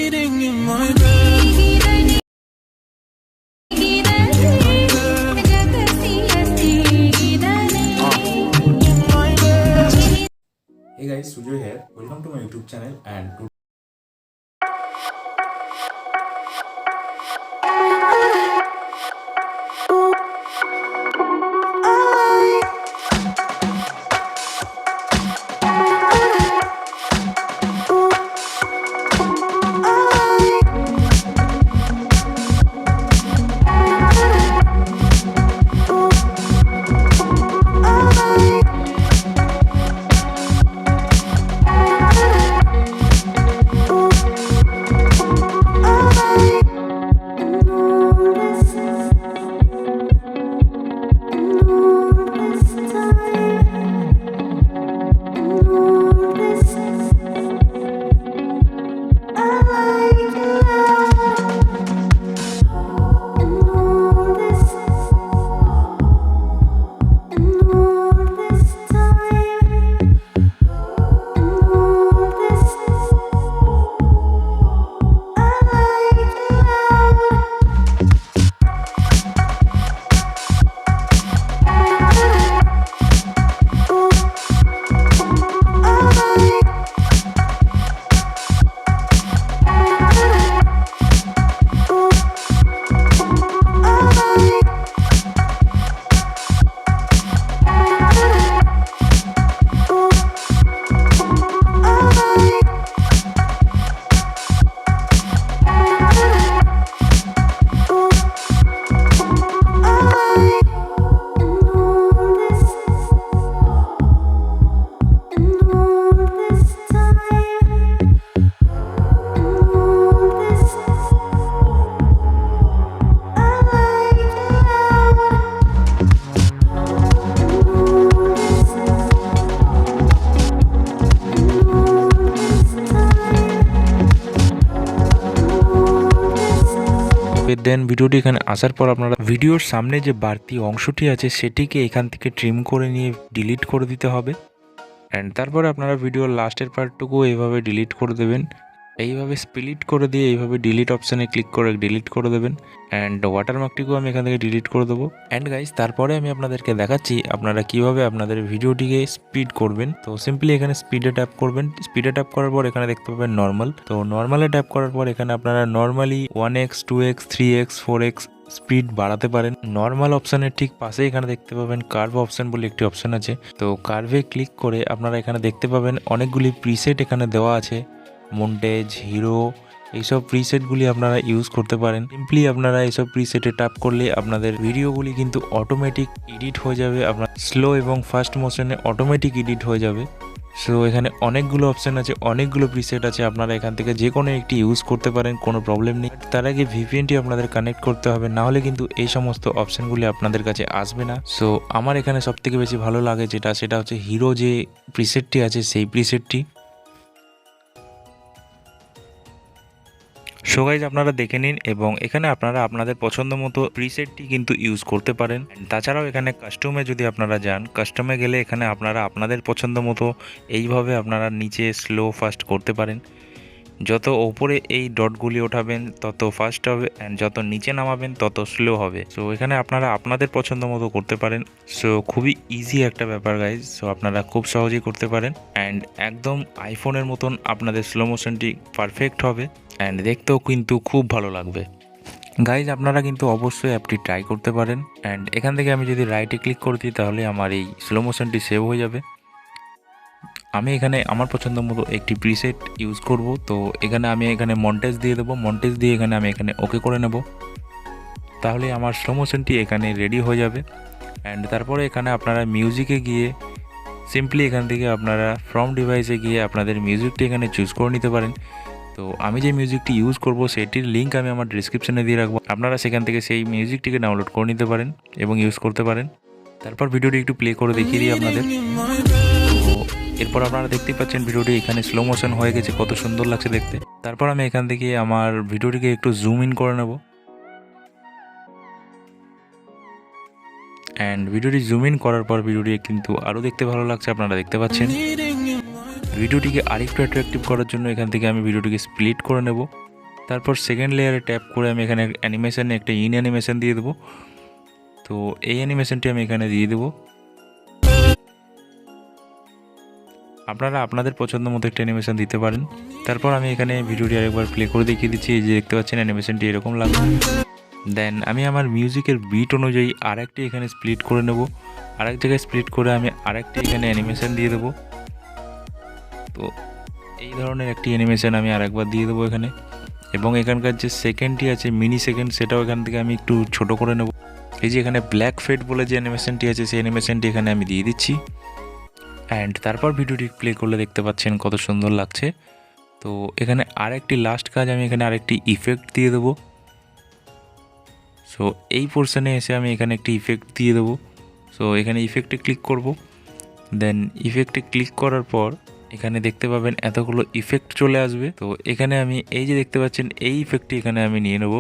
bleeding in my bed. Hey guys, Sujoy here. Welcome to my YouTube channel and দেন ভিডিওটি এখানে আসার পর আপনারা ভিডিওর সামনে যে বাড়তি অংশটি আছে সেটিকে এখান থেকে ট্রিম করে নিয়ে ডিলিট করে দিতে হবে। অ্যান্ড তারপরে আপনারা ভিডিওর লাস্টের পার্টটুকু এইভাবে ডিলিট করে দেবেন। এইভাবে স্প্লিট করে দিয়ে এইভাবে ডিলিট অপশানে ক্লিক করে ডিলিট করে দেবেন। অ্যান্ড ওয়াটারমার্কটিকেও আমি এখান থেকে ডিলিট করে দেবো। অ্যান্ড গাইজ তারপরে আমি আপনাদেরকে দেখাচ্ছি আপনারা কিভাবে আপনাদের ভিডিওটিকে স্পিড করবেন। তো সিম্পলি এখানে স্পিডে ট্যাপ করবেন। স্পিডে ট্যাপ করার পর এখানে দেখতে পাবেন নর্মাল। তো নর্মালে ট্যাপ করার পর এখানে আপনারা normally 1x 2x 3x 4x speed বাড়াতে পারেন। নর্মাল অপশানের ঠিক পাশে এখানে দেখতে পাবেন কার্ভ অপশান বলে একটি অপশান আছে। তো কার্ভে ক্লিক করে আপনারা এখানে দেখতে পাবেন অনেকগুলি প্রিসেট এখানে দেওয়া আছে। মন্টেজ, হিরো, এইসব প্রিসেটগুলি আপনারা ইউজ করতে পারেন। সিম্পলি আপনারা এইসব প্রিসেটে ট্যাপ করলে আপনাদের ভিডিওগুলি কিন্তু অটোমেটিক এডিট হয়ে যাবে। আপনার স্লো এবং ফাস্ট মোশনে অটোমেটিক এডিট হয়ে যাবে। সো এখানে অনেকগুলো অপশান আছে, অনেকগুলো প্রিসেট আছে, আপনারা এখান থেকে যে কোনো একটি ইউজ করতে পারেন, কোনো প্রবলেম নেই। তার আগে ভিপিএনটি আপনাদের কানেক্ট করতে হবে, না হলে কিন্তু এই সমস্ত অপশানগুলি আপনাদের কাছে আসবে না। সো আমার এখানে সবথেকে বেশি ভালো লাগে সেটা হচ্ছে হিরো যে প্রিসেটটি আছে সেই প্রিসেটটি। সো গাইজ আপনারা দেখে নিন এবং এখানে আপনারা আপনাদের পছন্দ মতো প্রিসেটটি কিন্তু ইউজ করতে পারেন। তাছাড়াও এখানে কাস্টমে যদি আপনারা যান, কাস্টমে গেলে এখানে আপনারা আপনাদের পছন্দ মতো এইভাবে আপনারা নিচে স্লো ফাস্ট করতে পারেন। যত ওপরে এই ডটগুলি ওঠাবেন তত ফাস্ট হবে, অ্যান্ড যত নিচে নামাবেন তত স্লো হবে। সো এখানে আপনারা আপনাদের পছন্দ মতো করতে পারেন। সো খুবই ইজি একটা ব্যাপার গাইজ। সো আপনারা খুব সহজেই করতে পারেন, অ্যান্ড একদম আইফোনের মতন আপনাদের স্লো মোশনটি পারফেক্ট হবে, অ্যান্ড দেখতেও কিন্তু খুব ভালো লাগবে। গাইজ আপনারা কিন্তু অবশ্যই অ্যাপটি ট্রাই করতে পারেন। অ্যান্ড এখান থেকে আমি যদি রাইটে ক্লিক করে দিই তাহলে আমার এই স্লো মোশনটি সেভ হয়ে যাবে। আমি এখানে আমার পছন্দ মতো একটি প্রিসেট ইউজ করব। তো আমি এখানে মন্টেজ দিয়ে দেবো। মন্টেজ দিয়ে আমি এখানে ওকে করে নেব। তাহলে আমার স্লো মোশনটি এখানে রেডি হয়ে যাবে। অ্যান্ড তারপরে এখানে আপনারা মিউজিকে গিয়ে সিম্পলি এখান থেকে আপনারা ফ্রম ডিভাইসে গিয়ে আপনাদের মিউজিকটি এখানে চুজ করে নিতে পারেন। তো আমি যে মিউজিকটি ইউজ করব সেটির লিঙ্ক আমি আমার ডিসক্রিপশনে দিয়ে রাখবো। আপনারা সেখান থেকে সেই মিউজিকটিকে ডাউনলোড করে নিতে পারেন এবং ইউজ করতে পারেন। তারপর ভিডিওটি একটু প্লে করে দেখিয়ে দিই আপনাদের। তো এরপর আপনারা দেখতেই পাচ্ছেন ভিডিওটি এখানে স্লো মোশন হয়ে গেছে, কত সুন্দর লাগছে দেখতে। তারপর আমি এখান থেকে আমার ভিডিওটিকে একটু জুম ইন করে নেব। অ্যান্ড ভিডিওটি জুম ইন করার পর ভিডিওটি কিন্তু আরও দেখতে ভালো লাগছে, আপনারা দেখতে পাচ্ছেন। ভিডিওটিকে আরেকটু অ্যাট্রাকটিভ করার জন্য এখান থেকে আমি ভিডিওটিকে স্প্লিট করে নেব। তারপর সেকেন্ড লেয়ারে ট্যাপ করে আমি এখানে অ্যানিমেশনে একটা ইন অ্যানিমেশন দিয়ে দেবো। তো এই অ্যানিমেশনটি আমি এখানে দিয়ে দেবো। আপনারা আপনাদের পছন্দ মতো একটা অ্যানিমেশন দিতে পারেন। তারপর আমি এখানে ভিডিওটি আরেকবার প্লে করে দেখিয়ে দিচ্ছি। এই যে দেখতে পাচ্ছেন অ্যানিমেশনটি এরকম লাগবে। দেন আমি আমার মিউজিকের বিট অনুযায়ী আরেকটি এখানে স্প্লিট করে নেব। আরেক জায়গায় স্প্লিট করে আমি আরেকটি এখানে অ্যানিমেশন দিয়ে দেবো। তো এই ধরনের একটি অ্যানিমেশন আমি আরেকবার দিয়ে দেবো এখানে। এবং এখানকার যে সেকেন্ডটি আছে মিনি সেকেন্ড, সেটাও এখান থেকে আমি একটু ছোট করে নেব। এই যে এখানে ব্ল্যাক ফেড বলে যে অ্যানিমেশনটি আছে, সেই অ্যানিমেশনটি এখানে আমি দিয়ে দিচ্ছি। অ্যান্ড তারপর ভিডিওটি প্লে করলে দেখতে পাচ্ছেন কত সুন্দর লাগছে। তো এখানে আরেকটি লাস্ট কাজ, আমি এখানে আরেকটি ইফেক্ট দিয়ে দেবো। সো এই পোর্শনে এসে আমি এখানে একটি ইফেক্ট দিয়ে দেবো। সো এখানে ইফেক্টে ক্লিক করব। দেন ইফেক্টে ক্লিক করার পর এখানে দেখতে পাবেন এতগুলো ইফেক্ট চলে আসবে। তো এখানে আমি এই যে দেখতে পাচ্ছেন এই ইফেক্টটি এখানে আমি নিয়ে নেব।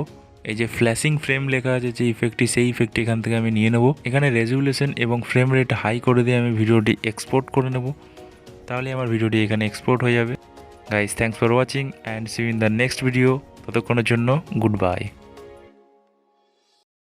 এই যে ফ্ল্যাশিং ফ্রেম লেখা আছে যে ইফেক্টটি, সেই ইফেক্টটি এখান থেকে আমি নিয়ে নেব। এখানে রেজুলেশন এবং ফ্রেম রেট হাই করে দিয়ে আমি ভিডিওটি এক্সপোর্ট করে নেব। তাহলে আমার ভিডিওটি এখানে এক্সপোর্ট হয়ে যাবে। Guys, thanks for watching and see you in the next video. ততক্ষণের জন্য গুড বাই।